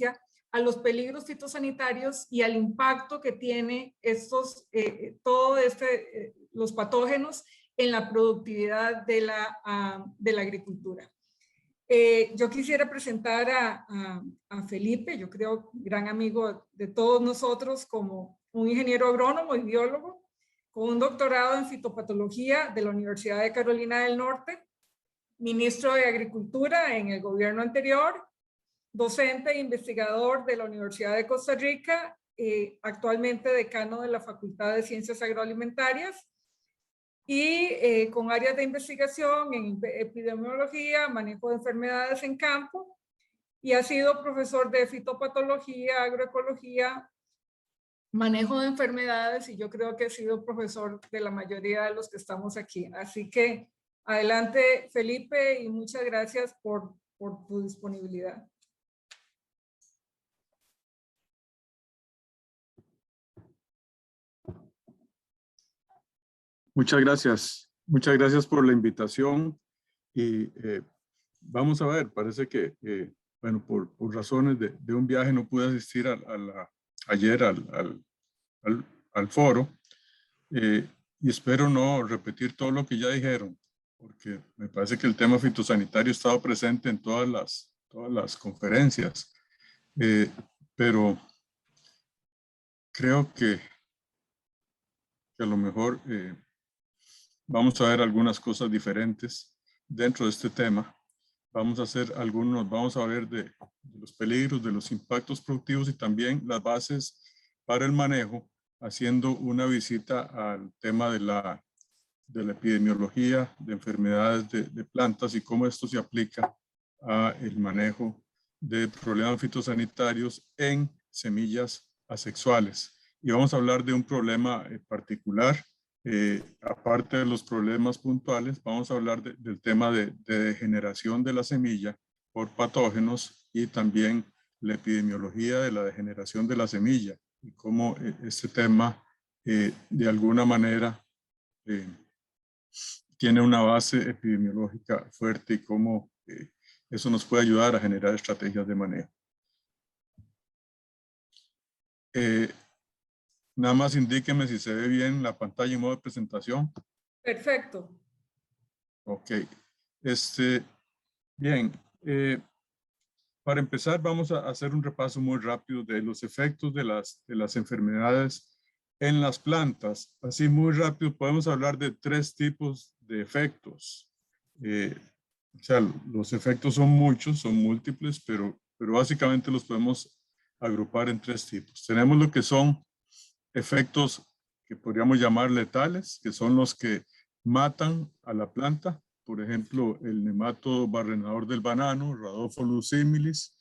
a los peligros fitosanitarios y al impacto que tiene los patógenos en la productividad de la agricultura. Yo quisiera presentar a Felipe, yo creo gran amigo de todos nosotros, como un ingeniero agrónomo y biólogo, con un doctorado en fitopatología de la Universidad de Carolina del Norte, ministro de Agricultura en el gobierno anterior, docente e investigador de la Universidad de Costa Rica, actualmente decano de la Facultad de Ciencias Agroalimentarias, y con áreas de investigación en epidemiología, manejo de enfermedades en campo, y ha sido profesor de fitopatología, agroecología, manejo de enfermedades, y yo creo que ha sido profesor de la mayoría de los que estamos aquí. Así que adelante, Felipe, y muchas gracias por tu disponibilidad. Muchas gracias por la invitación y vamos a ver, parece que, bueno, por razones de un viaje no pude asistir ayer al foro y espero no repetir todo lo que ya dijeron, porque me parece que el tema fitosanitario ha estado presente en todas las conferencias, pero creo que a lo mejor vamos a ver algunas cosas diferentes dentro de este tema. Vamos a hablar de los peligros, de los impactos productivos y también las bases para el manejo, haciendo una visita al tema de la epidemiología de enfermedades de plantas y cómo esto se aplica al manejo de problemas fitosanitarios en semillas asexuales. Y vamos a hablar de un problema particular. Aparte de los problemas puntuales, vamos a hablar del tema de degeneración de la semilla por patógenos y también la epidemiología de la degeneración de la semilla y cómo este tema de alguna manera tiene una base epidemiológica fuerte y cómo eso nos puede ayudar a generar estrategias de manejo. Nada más indíqueme si se ve bien la pantalla en modo de presentación. Perfecto. Ok. Bien. Para empezar, vamos a hacer un repaso muy rápido de los efectos de las enfermedades en las plantas. Así muy rápido podemos hablar de 3 tipos de efectos. O sea, los efectos son muchos, son múltiples, pero básicamente los podemos agrupar en 3 tipos. Tenemos lo que son efectos que podríamos llamar letales, que son los que matan a la planta. Por ejemplo, el nemátodo barrenador del banano, Rhadophilus similis.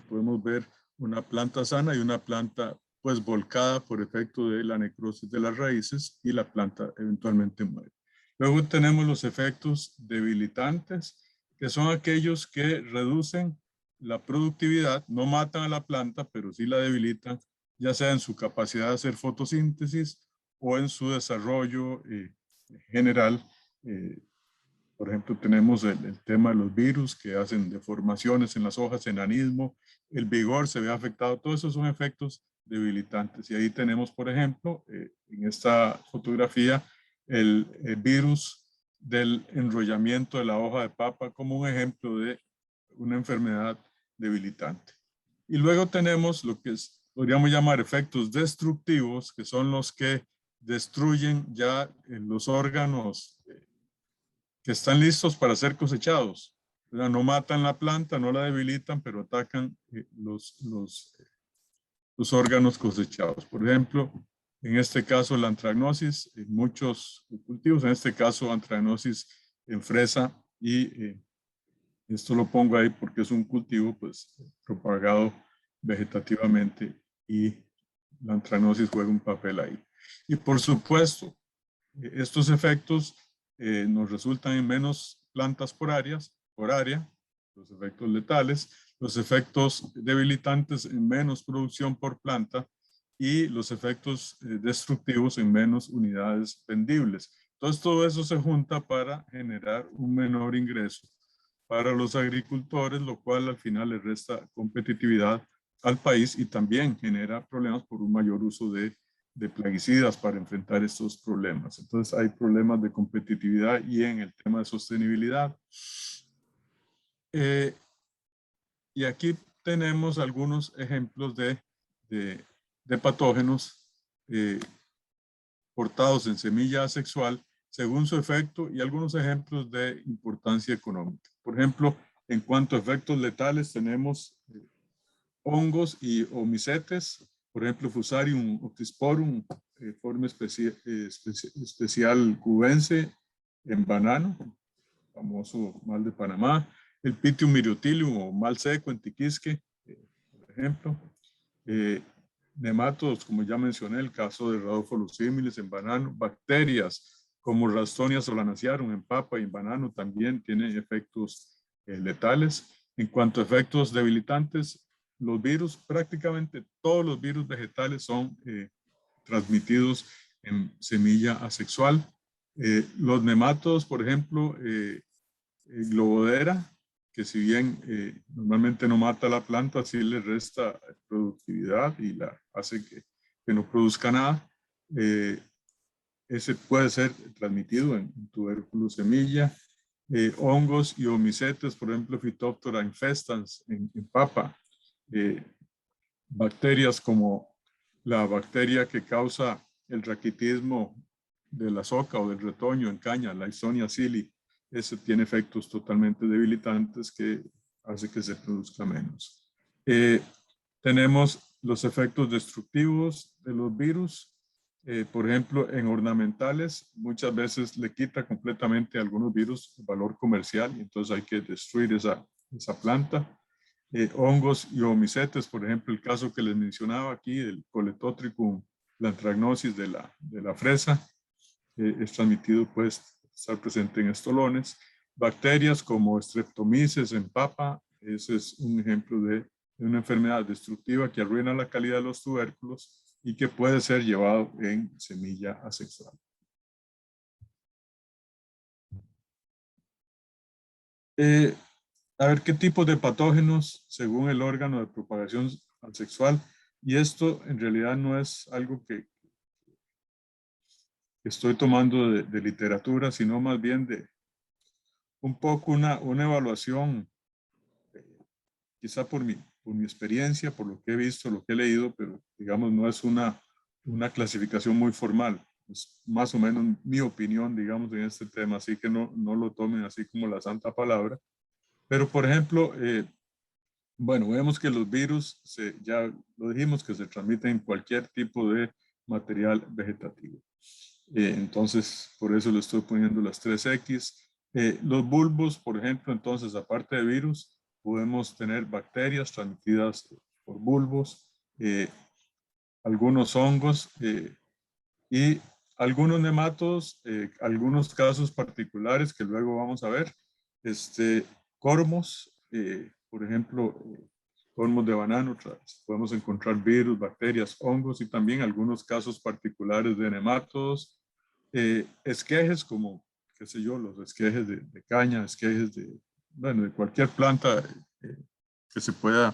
Podemos ver una planta sana y una planta pues volcada por efecto de la necrosis de las raíces y la planta eventualmente muere. Luego tenemos los efectos debilitantes, que son aquellos que reducen la productividad, no matan a la planta, pero sí la debilitan, ya sea en su capacidad de hacer fotosíntesis o en su desarrollo general. Por ejemplo, tenemos el tema de los virus que hacen deformaciones en las hojas, enanismo, el vigor se ve afectado, todos esos son efectos debilitantes. Y ahí tenemos, por ejemplo, en esta fotografía, el virus del enrollamiento de la hoja de papa como un ejemplo de una enfermedad debilitante. Y luego tenemos lo que podríamos llamar efectos destructivos, que son los que destruyen ya los órganos que están listos para ser cosechados. No matan la planta, no la debilitan, pero atacan los órganos cosechados. Por ejemplo, en este caso la antragnosis en muchos cultivos, en este caso antragnosis en fresa, y esto lo pongo ahí porque es un cultivo pues propagado vegetativamente y la antragnosis juega un papel ahí. Y por supuesto, estos efectos nos resultan en menos plantas por área, los efectos letales, los efectos debilitantes en menos producción por planta y los efectos destructivos en menos unidades vendibles. Entonces todo eso se junta para generar un menor ingreso para los agricultores, lo cual al final les resta competitividad al país y también genera problemas por un mayor uso de plaguicidas para enfrentar estos problemas. Entonces hay problemas de competitividad y en el tema de sostenibilidad. Y aquí tenemos algunos ejemplos de patógenos portados en semilla asexual según su efecto y algunos ejemplos de importancia económica. Por ejemplo, en cuanto a efectos letales tenemos hongos y omicetes, por ejemplo, Fusarium octisporum, forma especial cubense en banano, famoso mal de Panamá, el Pythium myrtilium o mal seco en Tiquisque, por ejemplo. Nematodos, como ya mencioné, el caso de Rhodophollus similis en banano, bacterias como Ralstonia solanacearum en papa y en banano también tienen efectos letales. En cuanto a efectos debilitantes, los virus, prácticamente todos los virus vegetales son transmitidos en semilla asexual. Los nematodos, por ejemplo, Globodera, que si bien normalmente no mata la planta, sí le resta productividad y la hace que no produzca nada. Ese puede ser transmitido en tubérculos semilla. Hongos y omicetes, por ejemplo, Phytophthora infestans en papa. Bacterias como la bacteria que causa el raquitismo de la soca o del retoño en caña, la Laisonia psylli, ese tiene efectos totalmente debilitantes que hace que se produzca menos. Tenemos los efectos destructivos de los virus. Por ejemplo, en ornamentales, muchas veces le quita completamente a algunos virus el valor comercial y entonces hay que destruir esa planta. Hongos y omicetes, por ejemplo, el caso que les mencionaba aquí, el Coletotricum plantragnosis de la fresa, es transmitido, puede estar presente en estolones. Bacterias como Streptomyces en papa, ese es un ejemplo de una enfermedad destructiva que arruina la calidad de los tubérculos y que puede ser llevado en semilla asexual. A ver qué tipo de patógenos según el órgano de propagación asexual. Y esto en realidad no es algo que estoy tomando de literatura, sino más bien de un poco una evaluación, quizá por mi experiencia, por lo que he visto, lo que he leído, pero digamos no es una clasificación muy formal. Es más o menos mi opinión, digamos, en este tema, así que no lo tomen así como la santa palabra. Pero, por ejemplo, bueno, vemos que los virus, ya lo dijimos, que se transmiten en cualquier tipo de material vegetativo. Entonces, por eso le estoy poniendo las 3X. Los bulbos, por ejemplo, entonces, aparte de virus, podemos tener bacterias transmitidas por bulbos, algunos hongos y algunos nematodos, algunos casos particulares que luego vamos a ver, cormos, por ejemplo, cormos de banano, podemos encontrar virus, bacterias, hongos y también algunos casos particulares de nematodos, esquejes como, qué sé yo, los esquejes de caña, esquejes de cualquier planta que se pueda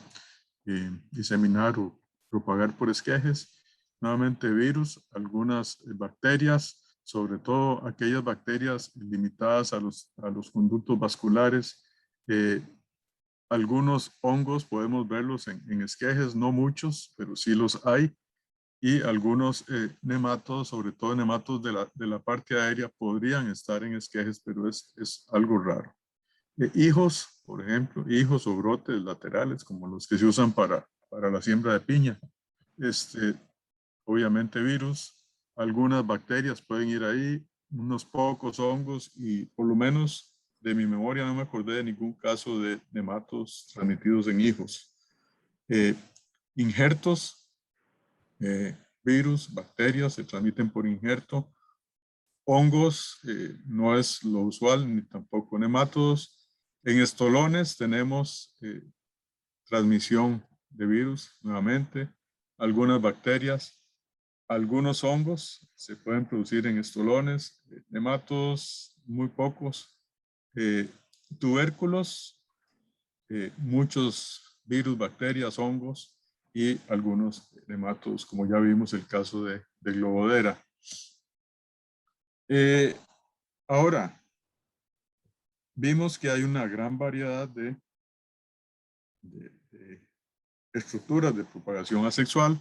diseminar o propagar por esquejes. Nuevamente virus, algunas bacterias, sobre todo aquellas bacterias limitadas a los conductos vasculares. Algunos hongos podemos verlos en esquejes, no muchos, pero sí los hay. Y algunos nematodos, sobre todo nematodos de la parte aérea, podrían estar en esquejes, pero es algo raro. Hijos, por ejemplo, hijos o brotes laterales, como los que se usan para la siembra de piña. Obviamente virus, algunas bacterias pueden ir ahí, unos pocos hongos y por lo menos de mi memoria no me acordé de ningún caso de nematodos transmitidos en hijos. Injertos, virus, bacterias se transmiten por injerto. Hongos no es lo usual, ni tampoco nematodos. En estolones tenemos transmisión de virus nuevamente, algunas bacterias, algunos hongos se pueden producir en estolones, nematodos muy pocos, tubérculos, muchos virus, bacterias, hongos, y algunos nematodos, como ya vimos el caso de globodera. Ahora, vimos que hay una gran variedad de estructuras de propagación asexual,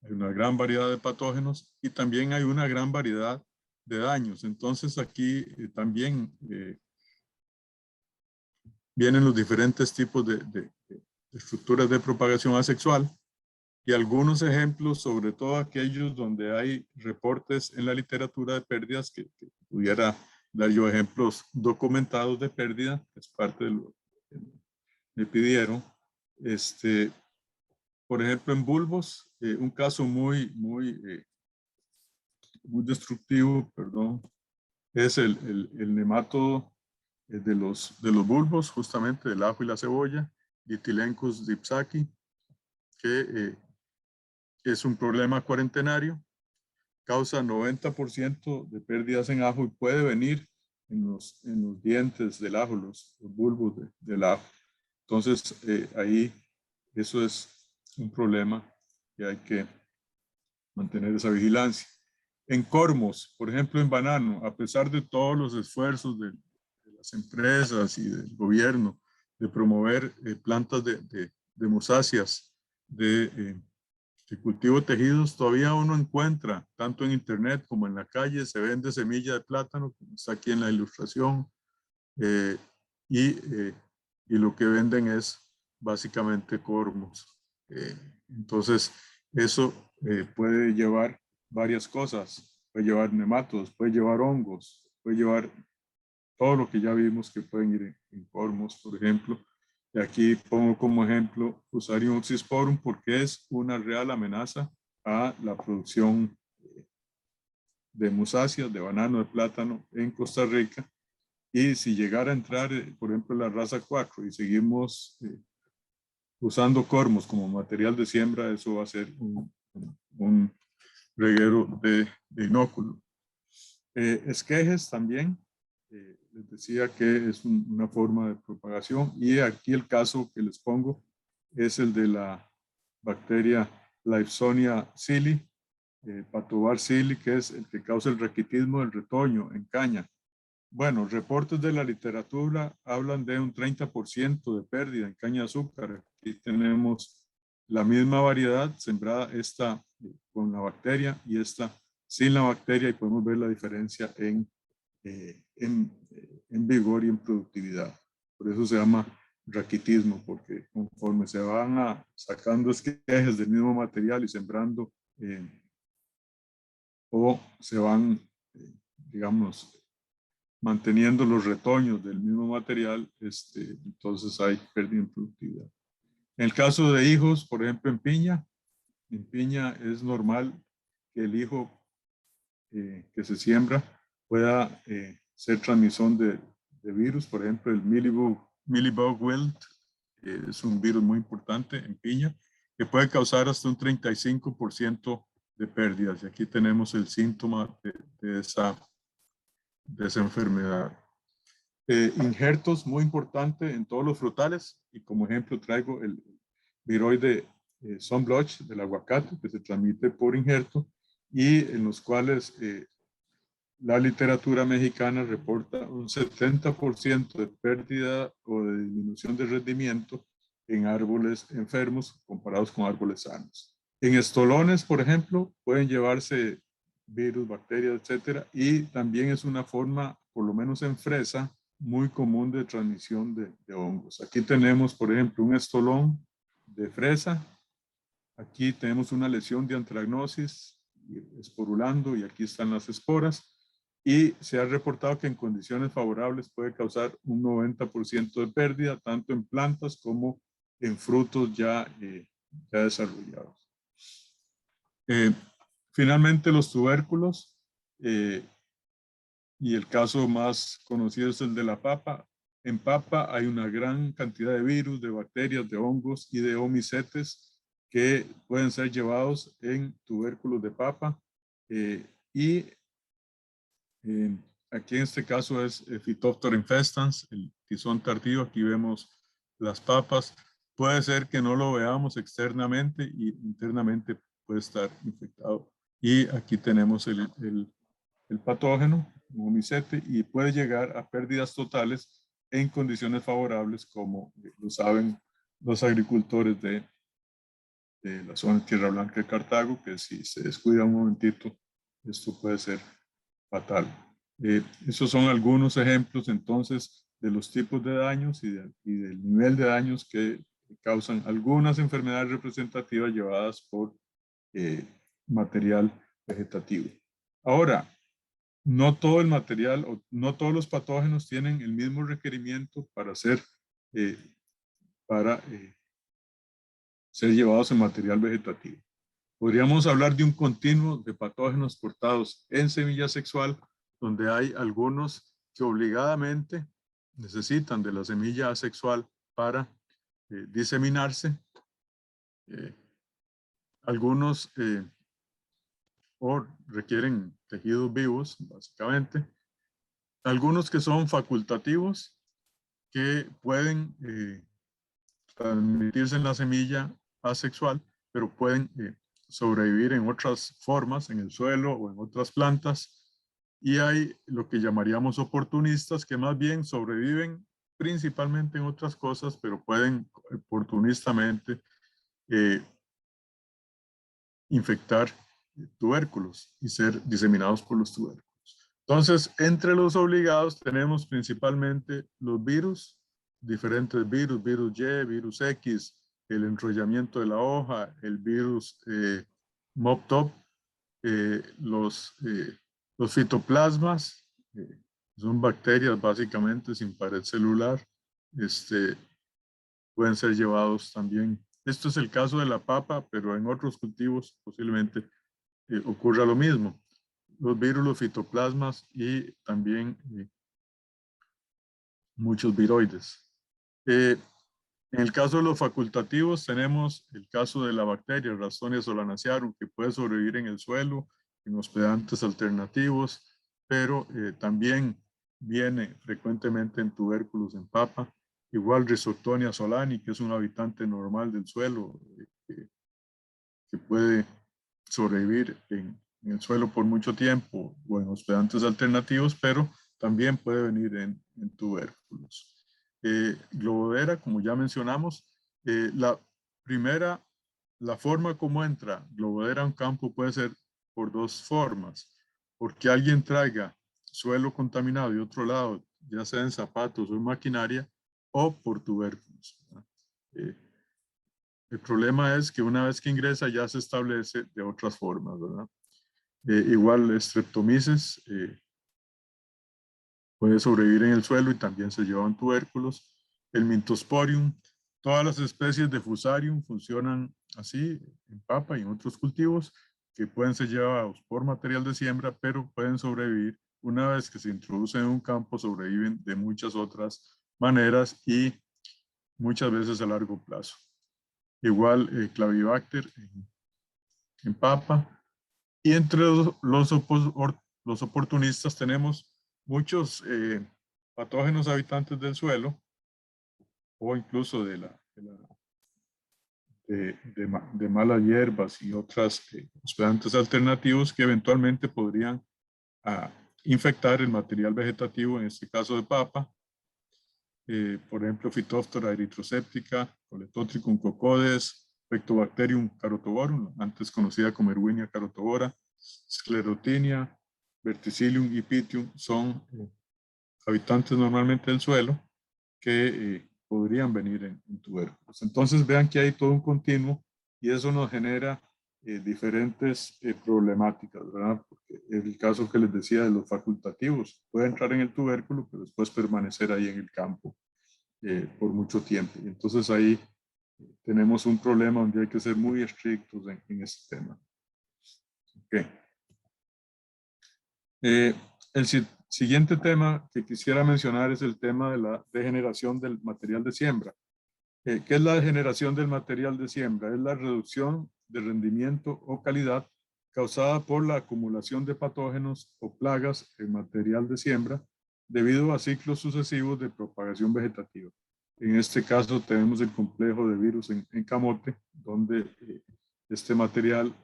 hay una gran variedad de patógenos y también hay una gran variedad de daños. Entonces aquí también vienen los diferentes tipos de estructuras de propagación asexual y algunos ejemplos, sobre todo aquellos donde hay reportes en la literatura de pérdidas, que pudiera dar yo ejemplos documentados de pérdida, que es parte de lo que me pidieron. Por ejemplo, en bulbos, un caso muy destructivo, perdón, es el nemátodo de los bulbos, justamente del ajo y la cebolla, Ditylencus dipsaki, que es un problema cuarentenario, causa 90% de pérdidas en ajo y puede venir en los dientes del ajo, los bulbos del ajo. Entonces, ahí eso es un problema que hay que mantener esa vigilancia. En cormos, por ejemplo, en banano, a pesar de todos los esfuerzos de las empresas y del gobierno de promover plantas de mosáceas, de cultivo de tejidos, todavía uno encuentra, tanto en internet como en la calle, se vende semilla de plátano, como está aquí en la ilustración, eh, y lo que venden es básicamente cormos. Entonces, eso puede llevar varias cosas, puede llevar nemátodos, puede llevar hongos, puede llevar todo lo que ya vimos que pueden ir en cormos, por ejemplo. Y aquí pongo como ejemplo Fusarium oxysporum porque es una real amenaza a la producción de musáceas, de banano, de plátano en Costa Rica. Y si llegara a entrar, por ejemplo, la raza 4 y seguimos usando cormos como material de siembra, eso va a ser un reguero de inóculo. Esquejes también, les decía que es una forma de propagación y aquí el caso que les pongo es el de la bacteria Lifesonia psylli, Patovar psylli, que es el que causa el raquitismo del retoño en caña. Bueno, reportes de la literatura hablan de un 30% de pérdida en caña de azúcar. Aquí tenemos la misma variedad sembrada, esta con la bacteria y esta sin la bacteria, y podemos ver la diferencia en vigor y en productividad. Por eso se llama raquitismo, porque conforme se van sacando esquejes del mismo material y sembrando, o se van, digamos, manteniendo los retoños del mismo material, entonces hay pérdida en productividad. En el caso de hijos, por ejemplo, en piña es normal que el hijo que se siembra pueda ser transmisón de virus, por ejemplo, el Millibug wilt, es un virus muy importante en piña, que puede causar hasta un 35% de pérdidas. Y aquí tenemos el síntoma de esa enfermedad. Injertos muy importante en todos los frutales, y como ejemplo traigo el viroide sunblotch del aguacate, que se transmite por injerto, y en los cuales la literatura mexicana reporta un 70% de pérdida o de disminución de rendimiento en árboles enfermos comparados con árboles sanos. En estolones, por ejemplo, pueden llevarse virus, bacterias, etcétera, y también es una forma, por lo menos en fresa, muy común de transmisión de hongos. Aquí tenemos, por ejemplo, un estolón de fresa. Aquí tenemos una lesión de antragnosis esporulando, y aquí están las esporas. Y se ha reportado que en condiciones favorables puede causar un 90% de pérdida, tanto en plantas como en frutos ya desarrollados. Finalmente, los tubérculos, y el caso más conocido es el de la papa. En papa hay una gran cantidad de virus, de bacterias, de hongos y de omicetes que pueden ser llevados en tubérculos de papa. Aquí en este caso es Phytophthora infestans, el tizón tardío. Aquí vemos las papas. puede ser que no lo veamos externamente y internamente puede estar infectado. Y aquí tenemos el patógeno, un omicete, y puede llegar a pérdidas totales en condiciones favorables, como lo saben los agricultores de la zona de Tierra Blanca de Cartago, que si se descuida un momentito, esto puede ser fatal. Esos son algunos ejemplos entonces de los tipos de daños y del nivel de daños que causan algunas enfermedades representativas llevadas por material vegetativo. Ahora, no todo el material o no todos los patógenos tienen el mismo requerimiento para ser llevados en material vegetativo. Podríamos hablar de un continuo de patógenos portados en semilla sexual, donde hay algunos que obligadamente necesitan de la semilla asexual para diseminarse. Algunos o requieren tejidos vivos, básicamente. Algunos que son facultativos, que pueden transmitirse en la semilla asexual, pero pueden sobrevivir en otras formas, en el suelo o en otras plantas. Y hay lo que llamaríamos oportunistas, que más bien sobreviven principalmente en otras cosas, pero pueden oportunistamente infectar tubérculos y ser diseminados por los tubérculos. Entonces, entre los obligados tenemos principalmente los virus, diferentes virus, virus Y, virus X, el enrollamiento de la hoja, el virus MOP-TOP, los fitoplasmas, son bacterias básicamente sin pared celular, pueden ser llevados también. Esto es el caso de la papa, pero en otros cultivos posiblemente ocurra lo mismo. Los virus, los fitoplasmas y también muchos viroides. En el caso de los facultativos tenemos el caso de la bacteria Ralstonia solanacearum, que puede sobrevivir en el suelo, en hospedantes alternativos, pero también viene frecuentemente en tubérculos en papa. Igual Rhizoctonia solani, que es un habitante normal del suelo, que puede sobrevivir en el suelo por mucho tiempo o en hospedantes alternativos, pero también puede venir en tubérculos. Globodera, como ya mencionamos, la forma como entra Globodera a un campo puede ser por dos formas. Porque alguien traiga suelo contaminado de otro lado, ya sea en zapatos o en maquinaria, o por tubérculos. El problema es que una vez que ingresa ya se establece de otras formas, ¿verdad? Igual Streptomyces puede sobrevivir en el suelo y también se llevan tubérculos. El Mintosporium, todas las especies de Fusarium funcionan así en papa y en otros cultivos que pueden ser llevados por material de siembra, pero pueden sobrevivir una vez que se introducen en un campo, sobreviven de muchas otras maneras y muchas veces a largo plazo. Igual Clavibacter en papa. Y entre los oportunistas tenemos muchos patógenos habitantes del suelo o incluso de malas hierbas y otras hospedantes alternativos que eventualmente podrían infectar el material vegetativo, en este caso de papa. Por ejemplo, Phytophthora erythroseptica, Coletotricum cocodes, Pectobacterium carotoborum, antes conocida como Erwinia carotobora, Sclerotinia, Verticillium y Pythium son habitantes normalmente del suelo que podrían venir en tubérculos. Entonces vean que hay todo un continuo y eso nos genera diferentes problemáticas, ¿verdad? Porque el caso que les decía de los facultativos, puede entrar en el tubérculo, pero después permanecer ahí en el campo por mucho tiempo. Y entonces ahí tenemos un problema donde hay que ser muy estrictos en este tema. Okay. El siguiente tema que quisiera mencionar es el tema de la degeneración del material de siembra. ¿Qué es la degeneración del material de siembra? Es la reducción de rendimiento o calidad causada por la acumulación de patógenos o plagas en material de siembra debido a ciclos sucesivos de propagación vegetativa. En este caso tenemos el complejo de virus en camote, donde este material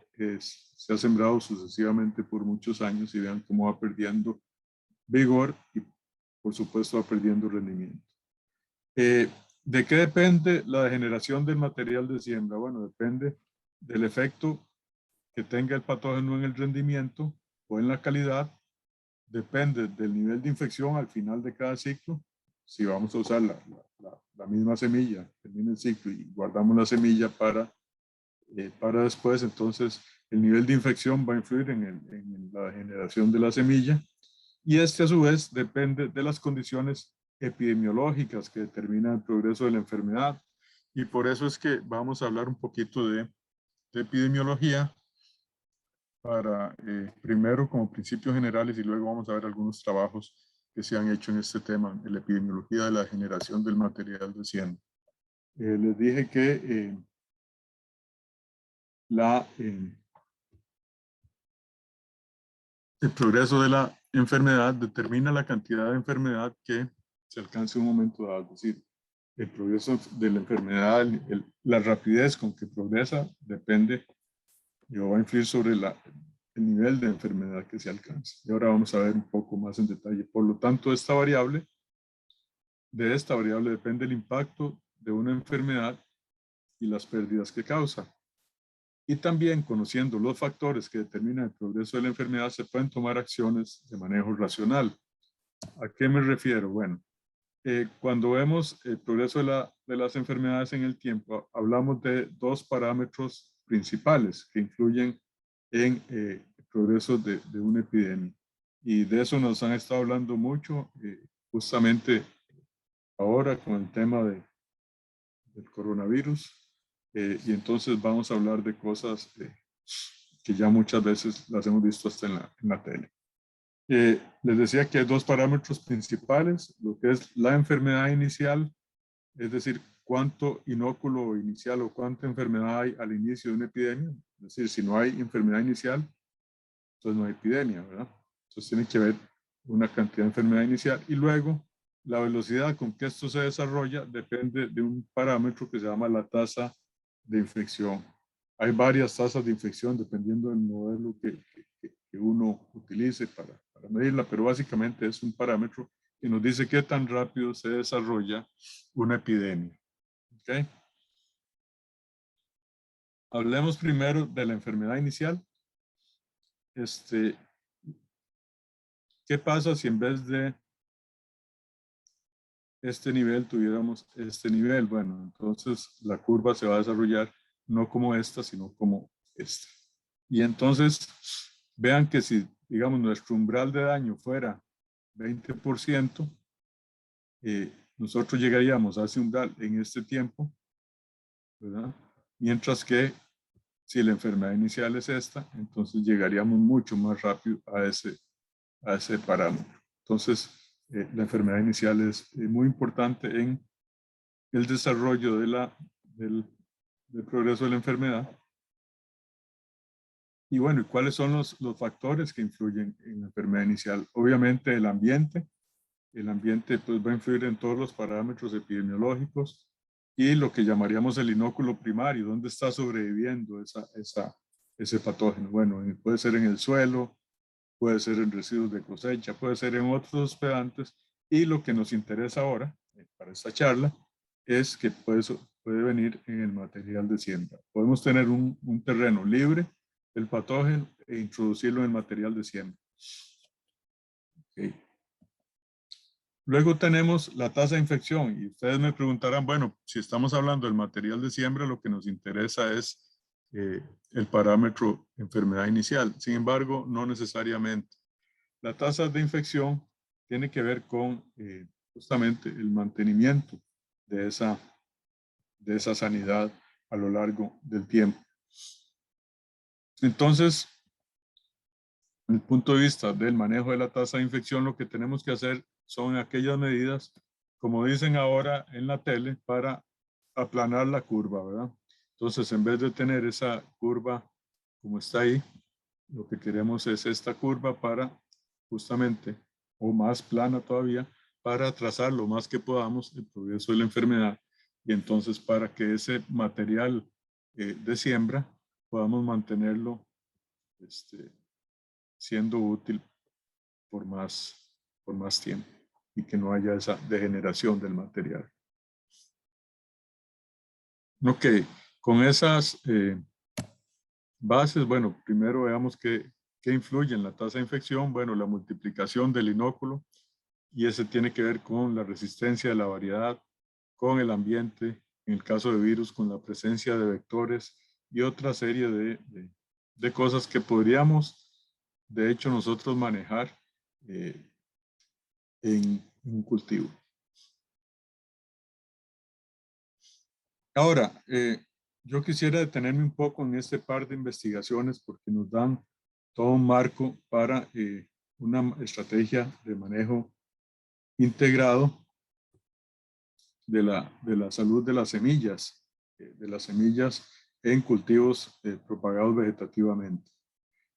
se ha sembrado sucesivamente por muchos años y vean cómo va perdiendo vigor y por supuesto va perdiendo rendimiento. ¿De qué depende la degeneración del material de siembra? Bueno, depende del efecto que tenga el patógeno en el rendimiento o en la calidad, depende del nivel de infección al final de cada ciclo. Si vamos a usar la misma semilla, termina el ciclo y guardamos la semilla para después, entonces el nivel de infección va a influir en la degeneración de la semilla y este a su vez depende de las condiciones epidemiológicas que determinan el progreso de la enfermedad y por eso es que vamos a hablar un poquito de epidemiología para primero como principios generales y luego vamos a ver algunos trabajos que se han hecho en este tema, en la epidemiología de la generación del material de siembra. Les dije que el progreso de la enfermedad determina la cantidad de enfermedad que se alcance en un momento dado. Es decir, el progreso de la enfermedad, la rapidez con que progresa depende y va a influir sobre el nivel de enfermedad que se alcanza. Y ahora vamos a ver un poco más en detalle. Por lo tanto, de esta variable depende el impacto de una enfermedad y las pérdidas que causa. Y también conociendo los factores que determinan el progreso de la enfermedad, se pueden tomar acciones de manejo racional. ¿A qué me refiero? Bueno, cuando vemos el progreso de las enfermedades en el tiempo, hablamos de dos parámetros principales que influyen en el progreso de una epidemia. Y de eso nos han estado hablando mucho, justamente ahora con el tema del coronavirus. Y entonces vamos a hablar de cosas que ya muchas veces las hemos visto hasta en la tele. Les decía que hay dos parámetros principales, lo que es la enfermedad inicial, es decir, cuánto inóculo inicial o cuánta enfermedad hay al inicio de una epidemia. Es decir, si no hay enfermedad inicial, entonces no hay epidemia, ¿verdad? Entonces tiene que haber una cantidad de enfermedad inicial y luego la velocidad con que esto se desarrolla depende de un parámetro que se llama la tasa de infección. Hay varias tasas de infección dependiendo del modelo que uno utilice para medirla, pero básicamente es un parámetro que nos dice qué tan rápido se desarrolla una epidemia. ¿Okay? Hablemos primero de la enfermedad inicial. ¿Qué pasa si en vez de este nivel tuviéramos este nivel? Bueno, entonces la curva se va a desarrollar no como esta, sino como esta. Y entonces vean que si, digamos, nuestro umbral de daño fuera 20%, nosotros llegaríamos a ese umbral en este tiempo, ¿verdad? Mientras que si la enfermedad inicial es esta, entonces llegaríamos mucho más rápido a ese parámetro. Entonces, la enfermedad inicial es muy importante en el desarrollo del progreso de la enfermedad. Y bueno, ¿cuáles son los factores que influyen en la enfermedad inicial? Obviamente el ambiente. El ambiente pues, va a influir en todos los parámetros epidemiológicos y lo que llamaríamos el inóculo primario, ¿dónde está sobreviviendo ese patógeno? Bueno, puede ser en el suelo, puede ser en residuos de cosecha, puede ser en otros hospedantes y lo que nos interesa ahora para esta charla es que puede venir en el material de siembra. Podemos tener un terreno libre del patógeno e introducirlo en el material de siembra. Okay. Luego tenemos la tasa de infección y ustedes me preguntarán, bueno, si estamos hablando del material de siembra, lo que nos interesa es el parámetro enfermedad inicial. Sin embargo, no necesariamente. La tasa de infección tiene que ver con justamente el mantenimiento de esa sanidad a lo largo del tiempo. Entonces, desde el punto de vista del manejo de la tasa de infección, lo que tenemos que hacer son aquellas medidas, como dicen ahora en la tele, para aplanar la curva, ¿verdad? Entonces, en vez de tener esa curva como está ahí, lo que queremos es esta curva para justamente, o más plana todavía, para trazar lo más que podamos el progreso de la enfermedad y entonces para que ese material de siembra podamos mantenerlo siendo útil por más tiempo y que no haya esa degeneración del material. Ok, con esas bases, bueno, primero veamos qué influye en la tasa de infección. Bueno, la multiplicación del inóculo, y ese tiene que ver con la resistencia de la variedad, con el ambiente, en el caso de virus, con la presencia de vectores y otra serie de cosas que podríamos, de hecho, nosotros manejar en un cultivo. Ahora, yo quisiera detenerme un poco en este par de investigaciones porque nos dan todo un marco para una estrategia de manejo integrado de la salud de las semillas en cultivos propagados vegetativamente.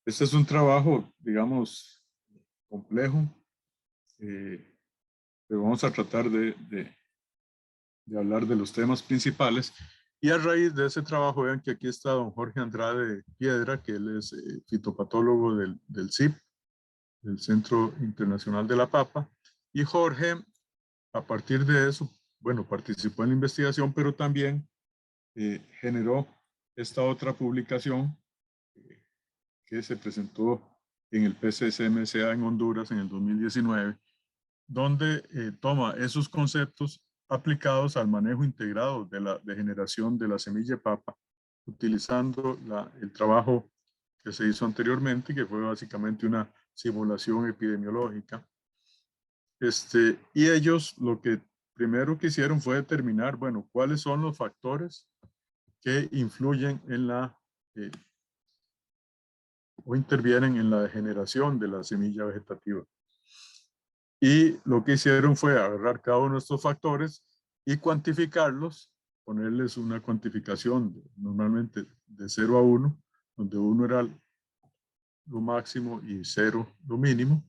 Este es un trabajo, digamos, complejo, pero vamos a tratar de hablar de los temas principales. Y a raíz de ese trabajo, vean que aquí está don Jorge Andrade Piedra, que él es fitopatólogo del CIP, del Centro Internacional de la Papa. Y Jorge, a partir de eso, bueno, participó en la investigación, pero también generó esta otra publicación que se presentó en el PCSMCA en Honduras en el 2019, donde toma esos conceptos aplicados al manejo integrado de la degeneración de la semilla de papa, utilizando el trabajo que se hizo anteriormente, que fue básicamente una simulación epidemiológica. Y ellos lo que primero que hicieron fue determinar, bueno, cuáles son los factores que influyen en o intervienen en la degeneración de la semilla vegetativa. Y lo que hicieron fue agarrar cada uno de estos factores y cuantificarlos, ponerles una cuantificación normalmente de 0 a 1, donde 1 era lo máximo y 0 lo mínimo,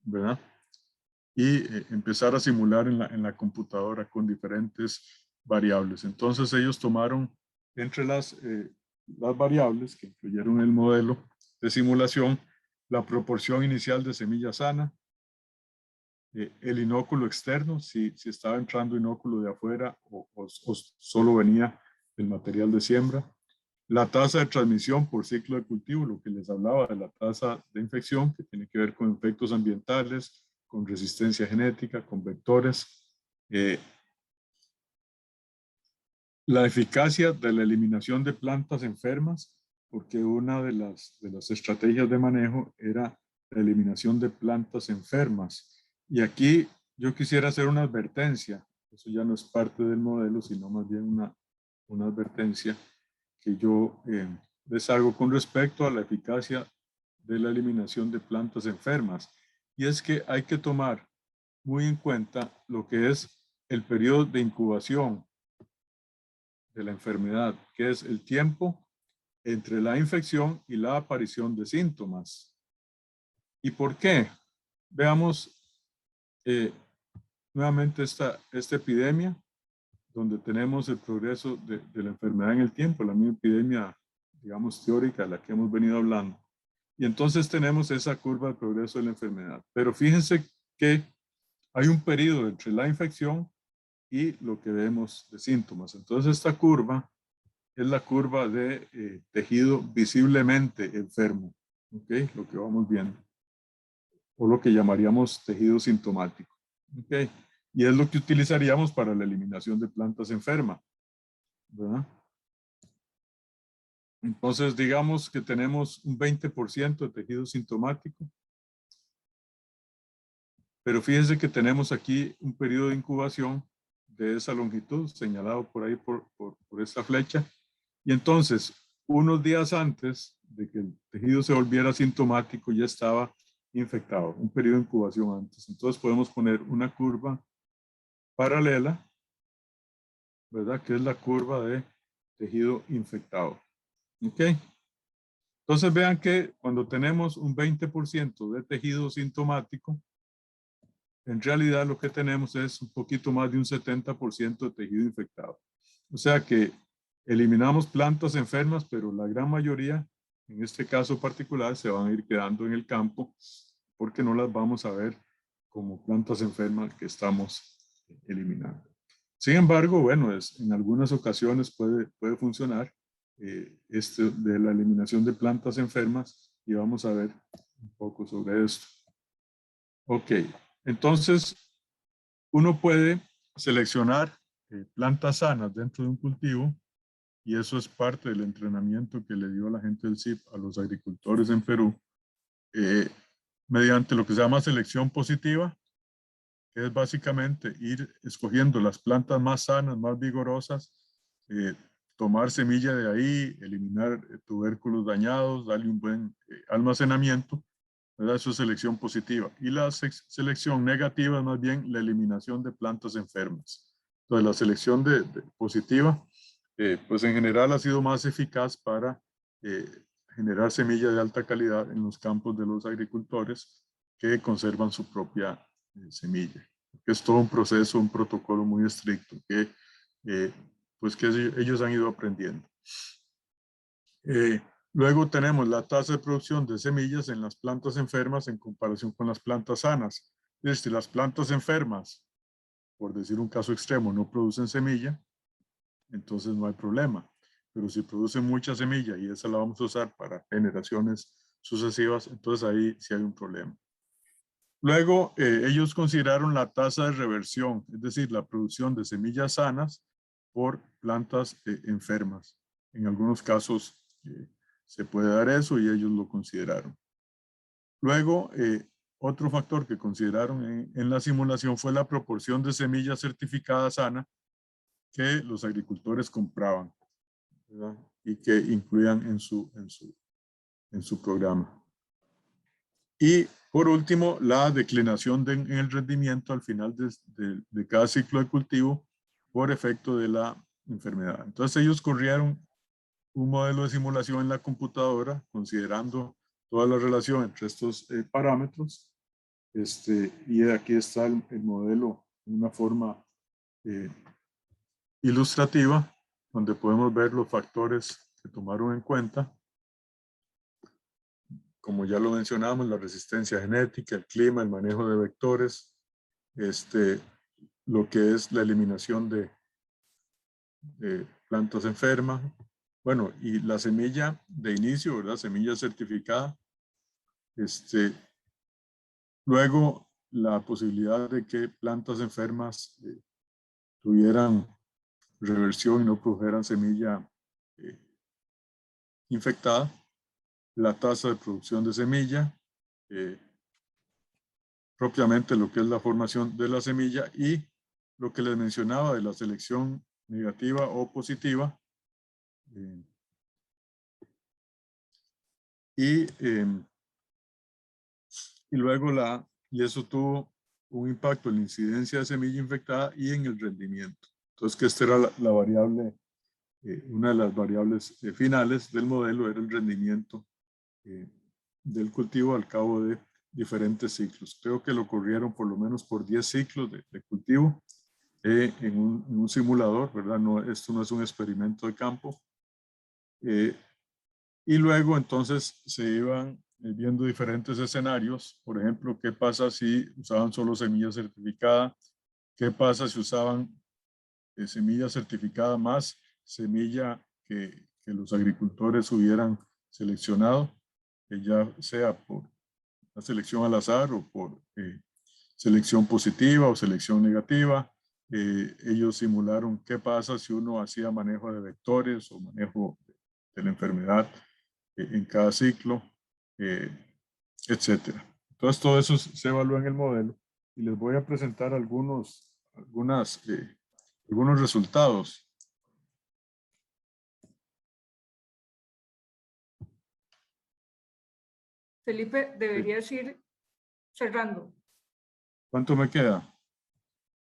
¿verdad? Y empezar a simular en la computadora con diferentes variables. Entonces ellos tomaron entre las variables que incluyeron el modelo de simulación, la proporción inicial de semilla sana, el inóculo externo, si estaba entrando inóculo de afuera o solo venía el material de siembra, la tasa de transmisión por ciclo de cultivo, lo que les hablaba de la tasa de infección, que tiene que ver con efectos ambientales, con resistencia genética, con vectores, la eficacia de la eliminación de plantas enfermas, porque una de las estrategias de manejo era la eliminación de plantas enfermas. Y aquí yo quisiera hacer una advertencia, eso ya no es parte del modelo, sino más bien una advertencia que yo les hago con respecto a la eficacia de la eliminación de plantas enfermas. Y es que hay que tomar muy en cuenta lo que es el periodo de incubación de la enfermedad, que es el tiempo entre la infección y la aparición de síntomas. ¿Y por qué? Veamos nuevamente esta epidemia, donde tenemos el progreso de la enfermedad en el tiempo, la misma epidemia, digamos, teórica de la que hemos venido hablando. Y entonces tenemos esa curva de progreso de la enfermedad. Pero fíjense que hay un periodo entre la infección y lo que vemos de síntomas. Entonces esta curva es la curva de tejido visiblemente enfermo, ¿ok? Lo que vamos viendo. O lo que llamaríamos tejido sintomático, ¿ok? Y es lo que utilizaríamos para la eliminación de plantas enfermas, ¿verdad? Entonces, digamos que tenemos un 20% de tejido sintomático, pero fíjense que tenemos aquí un periodo de incubación de esa longitud, señalado por ahí por esta flecha, y entonces, unos días antes de que el tejido se volviera sintomático, ya estaba infectado, un periodo de incubación antes. Entonces, podemos poner una curva paralela, ¿verdad? Que es la curva de tejido infectado. ¿Ok? Entonces, vean que cuando tenemos un 20% de tejido sintomático, en realidad lo que tenemos es un poquito más de un 70% de tejido infectado. O sea que eliminamos plantas enfermas, pero la gran mayoría, en este caso particular, se van a ir quedando en el campo porque no las vamos a ver como plantas enfermas que estamos eliminando. Sin embargo, bueno, en algunas ocasiones puede funcionar esto de la eliminación de plantas enfermas y vamos a ver un poco sobre esto. Ok, entonces uno puede seleccionar plantas sanas dentro de un cultivo y eso es parte del entrenamiento que le dio la gente del CIP a los agricultores en Perú mediante lo que se llama selección positiva, que es básicamente ir escogiendo las plantas más sanas, más vigorosas, tomar semilla de ahí, eliminar tubérculos dañados, darle un buen almacenamiento, ¿verdad? Eso es selección positiva. Y la selección negativa es más bien la eliminación de plantas enfermas. Entonces, la selección positiva, pues en general ha sido más eficaz para generar semilla de alta calidad en los campos de los agricultores que conservan su propia semilla. Es todo un proceso, un protocolo muy estricto que, pues que ellos han ido aprendiendo. Luego tenemos la tasa de producción de semillas en las plantas enfermas en comparación con las plantas sanas. Si las plantas enfermas, por decir un caso extremo, no producen semilla, entonces no hay problema. Pero si producen mucha semilla y esa la vamos a usar para generaciones sucesivas, entonces ahí sí hay un problema. Luego, ellos consideraron la tasa de reversión, es decir, la producción de semillas sanas por plantas enfermas. En algunos casos se puede dar eso y ellos lo consideraron. Luego, otro factor que consideraron en la simulación fue la proporción de semillas certificadas sana que los agricultores compraban, ¿verdad? Y que incluían en su programa. Y por último, la declinación en el rendimiento al final de cada ciclo de cultivo por efecto de la enfermedad. Entonces ellos corrieron un modelo de simulación en la computadora considerando toda la relación entre estos parámetros. Y aquí está el modelo de una forma ilustrativa donde podemos ver los factores que tomaron en cuenta. Como ya lo mencionamos, la resistencia genética, el clima, el manejo de vectores, lo que es la eliminación de plantas enfermas, bueno, y la semilla de inicio, ¿verdad? Semilla certificada. Luego, la posibilidad de que plantas enfermas tuvieran reversión y no produjeran semilla infectada. La tasa de producción de semilla, propiamente lo que es la formación de la semilla y lo que les mencionaba de la selección negativa o positiva. Y luego y eso tuvo un impacto en la incidencia de semilla infectada y en el rendimiento. Entonces, que esta era la variable, una de las variables finales del modelo era el rendimiento del cultivo al cabo de diferentes ciclos. Creo que lo corrieron por lo menos por 10 ciclos de cultivo en un simulador, ¿verdad? Esto no es un experimento de campo. Y luego entonces se iban viendo diferentes escenarios. Por ejemplo, ¿qué pasa si usaban solo semilla certificada? ¿Qué pasa si usaban semilla certificada más semilla que los agricultores hubieran seleccionado, ya sea por la selección al azar o por selección positiva o selección negativa? Ellos simularon qué pasa si uno hacía manejo de vectores o manejo de la enfermedad en cada ciclo, etcétera. Entonces todo eso se evalúa en el modelo y les voy a presentar algunos resultados. Felipe, deberías ir cerrando. ¿Cuánto me queda?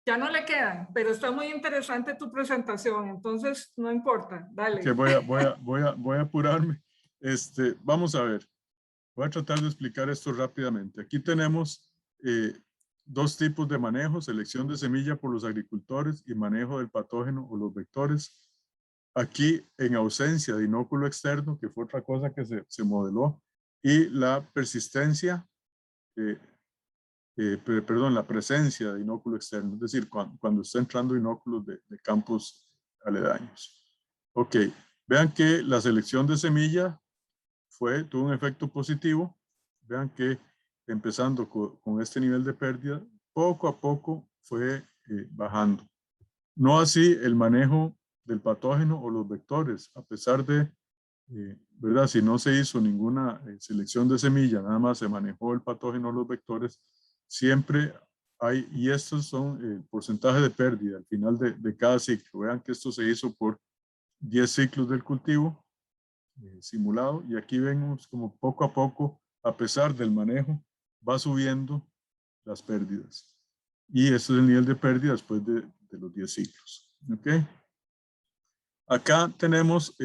Ya no le quedan, pero está muy interesante tu presentación, entonces no importa, dale. Okay, voy a apurarme. Vamos a ver. Voy a tratar de explicar esto rápidamente. Aquí tenemos dos tipos de manejo: selección de semilla por los agricultores y manejo del patógeno o los vectores. Aquí, en ausencia de inóculo externo, que fue otra cosa que se modeló, y la persistencia, perdón, la presencia de inóculo externo, es decir, cuando está entrando inóculos de campos aledaños. Ok, vean que la selección de semilla tuvo un efecto positivo. Vean que empezando con este nivel de pérdida, poco a poco fue bajando. No así el manejo del patógeno o los vectores, a pesar de, ¿verdad? Si no se hizo ninguna selección de semilla, nada más se manejó el patógeno o los vectores, siempre hay, y estos son el porcentaje de pérdida al final de cada ciclo. Vean que esto se hizo por 10 ciclos del cultivo simulado, y aquí vemos como poco a poco, a pesar del manejo, va subiendo las pérdidas. Y este es el nivel de pérdida después de los 10 ciclos. ¿Ok? Acá tenemos,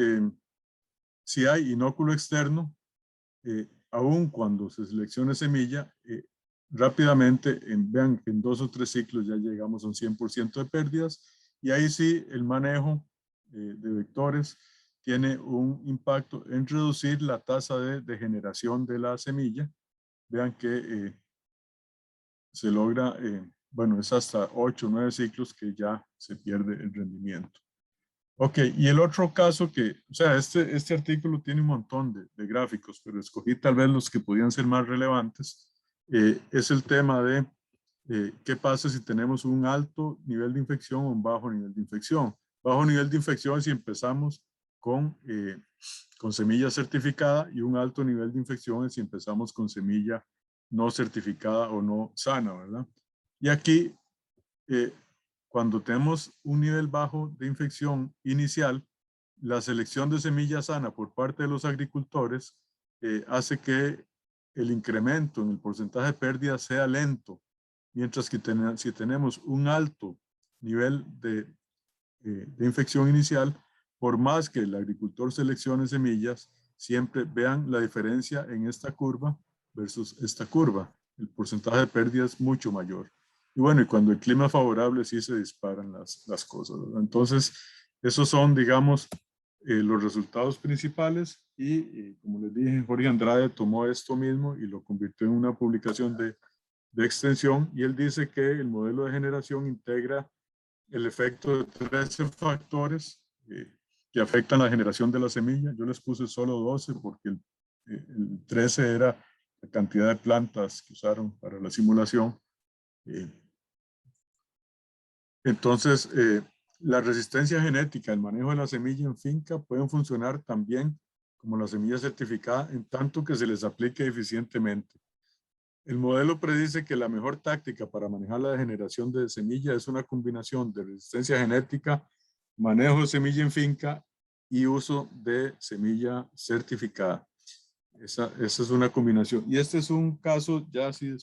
si hay inóculo externo, aún cuando se seleccione semilla, rápidamente, vean que en 2 o 3 ciclos ya llegamos a un 100% de pérdidas, y ahí sí el manejo de vectores tiene un impacto en reducir la tasa de degeneración de la semilla. Vean que se logra, bueno, es hasta 8 o 9 ciclos que ya se pierde el rendimiento. Ok, y el otro caso que, o sea, este artículo tiene un montón de gráficos, pero escogí tal vez los que podían ser más relevantes. Es el tema de qué pasa si tenemos un alto nivel de infección o un bajo nivel de infección. Bajo nivel de infección si empezamos con semilla certificada, y un alto nivel de infección si empezamos con semilla no certificada o no sana, ¿verdad? Y aquí, cuando tenemos un nivel bajo de infección inicial, la selección de semilla sana por parte de los agricultores hace que el incremento en el porcentaje de pérdida sea lento, mientras que si tenemos un alto nivel de infección inicial, por más que el agricultor seleccione semillas, siempre vean la diferencia en esta curva versus esta curva. El porcentaje de pérdida es mucho mayor. Y bueno, y cuando el clima es favorable, sí se disparan las cosas, ¿verdad? Entonces, esos son, digamos, los resultados principales, y como les dije, Jorge Andrade tomó esto mismo y lo convirtió en una publicación de extensión, y él dice que el modelo de generación integra el efecto de 13 factores que afectan la generación de la semilla. Yo les puse solo 12 porque el 13 era la cantidad de plantas que usaron para la simulación. Entonces, la resistencia genética, el manejo de la semilla en finca pueden funcionar también como la semilla certificada, en tanto que se les aplique eficientemente. El modelo predice que la mejor táctica para manejar la degeneración de semilla es una combinación de resistencia genética, manejo de semilla en finca y uso de semilla certificada. Esa es una combinación. Y este es un caso ya así de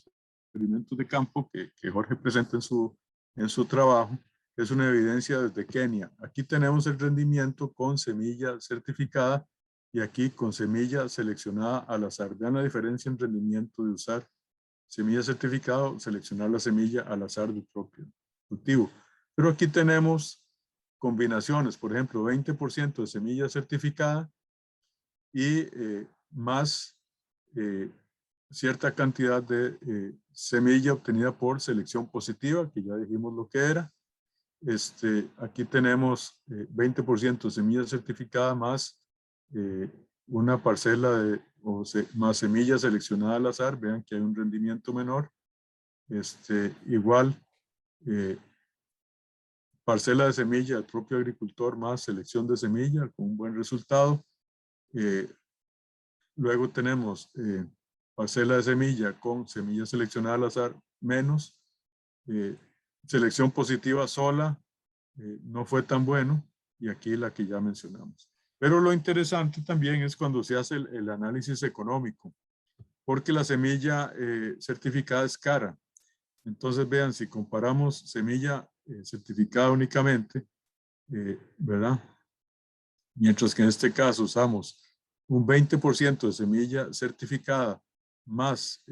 experimentos de campo que Jorge presenta en su trabajo. Es una evidencia desde Kenia. Aquí tenemos el rendimiento con semilla certificada y aquí con semilla seleccionada al azar. Vean la diferencia en rendimiento de usar semilla certificada o seleccionar la semilla al azar del propio cultivo. Pero aquí tenemos combinaciones, por ejemplo, 20% de semilla certificada y más cierta cantidad de semilla obtenida por selección positiva, que ya dijimos lo que era. Aquí tenemos 20% de semilla certificada más una parcela más semilla seleccionada al azar. Vean que hay un rendimiento menor. Igual, parcela de semilla del propio agricultor más selección de semilla con un buen resultado. Luego tenemos parcela de semilla con semilla seleccionada al azar menos. Selección positiva sola no fue tan bueno, y aquí la que ya mencionamos. Pero lo interesante también es cuando se hace el análisis económico, porque la semilla certificada es cara. Entonces vean, si comparamos semilla certificada únicamente, ¿verdad? Mientras que en este caso usamos un 20% de semilla certificada más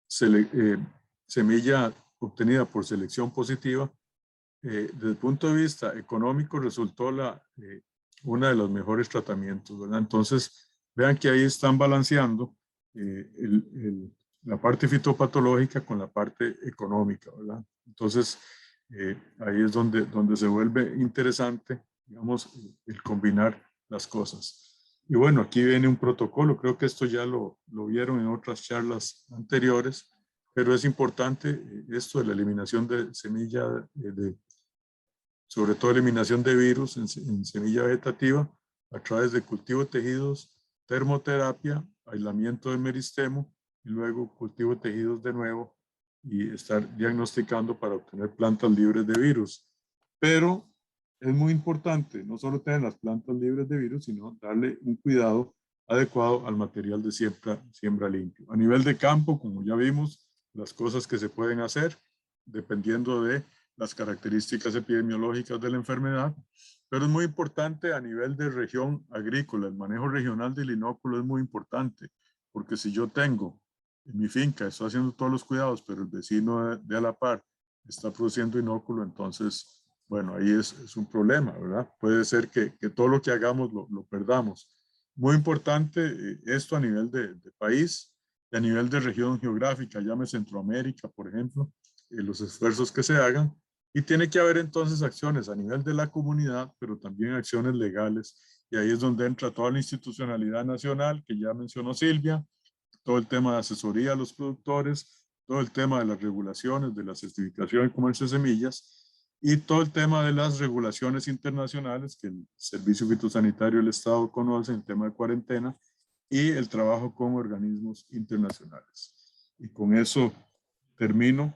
semilla obtenida por selección positiva, desde el punto de vista económico resultó uno de los mejores tratamientos, ¿verdad? Entonces, vean que ahí están balanceando la parte fitopatológica con la parte económica, ¿verdad? Entonces, ahí es donde se vuelve interesante, digamos, el combinar las cosas. Y bueno, aquí viene un protocolo, creo que esto ya lo vieron en otras charlas anteriores, pero es importante esto de la eliminación de semilla, sobre todo eliminación de virus en semilla vegetativa a través de cultivo de tejidos, termoterapia, aislamiento del meristemo y luego cultivo de tejidos de nuevo y estar diagnosticando para obtener plantas libres de virus. Pero es muy importante no solo tener las plantas libres de virus, sino darle un cuidado adecuado al material de siembra limpio. A nivel de campo, como ya vimos, las cosas que se pueden hacer dependiendo de las características epidemiológicas de la enfermedad, pero es muy importante a nivel de región agrícola. El manejo regional del inóculo es muy importante, porque si yo tengo en mi finca, estoy haciendo todos los cuidados, pero el vecino de a la par está produciendo inóculo, entonces, bueno, ahí es un problema, ¿verdad? Puede ser que todo lo que hagamos lo perdamos. Muy importante esto a nivel de país y a nivel de región geográfica, llame Centroamérica, por ejemplo, los esfuerzos que se hagan. Y tiene que haber entonces acciones a nivel de la comunidad, pero también acciones legales. Y ahí es donde entra toda la institucionalidad nacional que ya mencionó Silvia, todo el tema de asesoría a los productores, todo el tema de las regulaciones, de la certificación y comercio de semillas y todo el tema de las regulaciones internacionales que el Servicio Fitosanitario del Estado conoce, el tema de cuarentena y el trabajo con organismos internacionales. Y con eso termino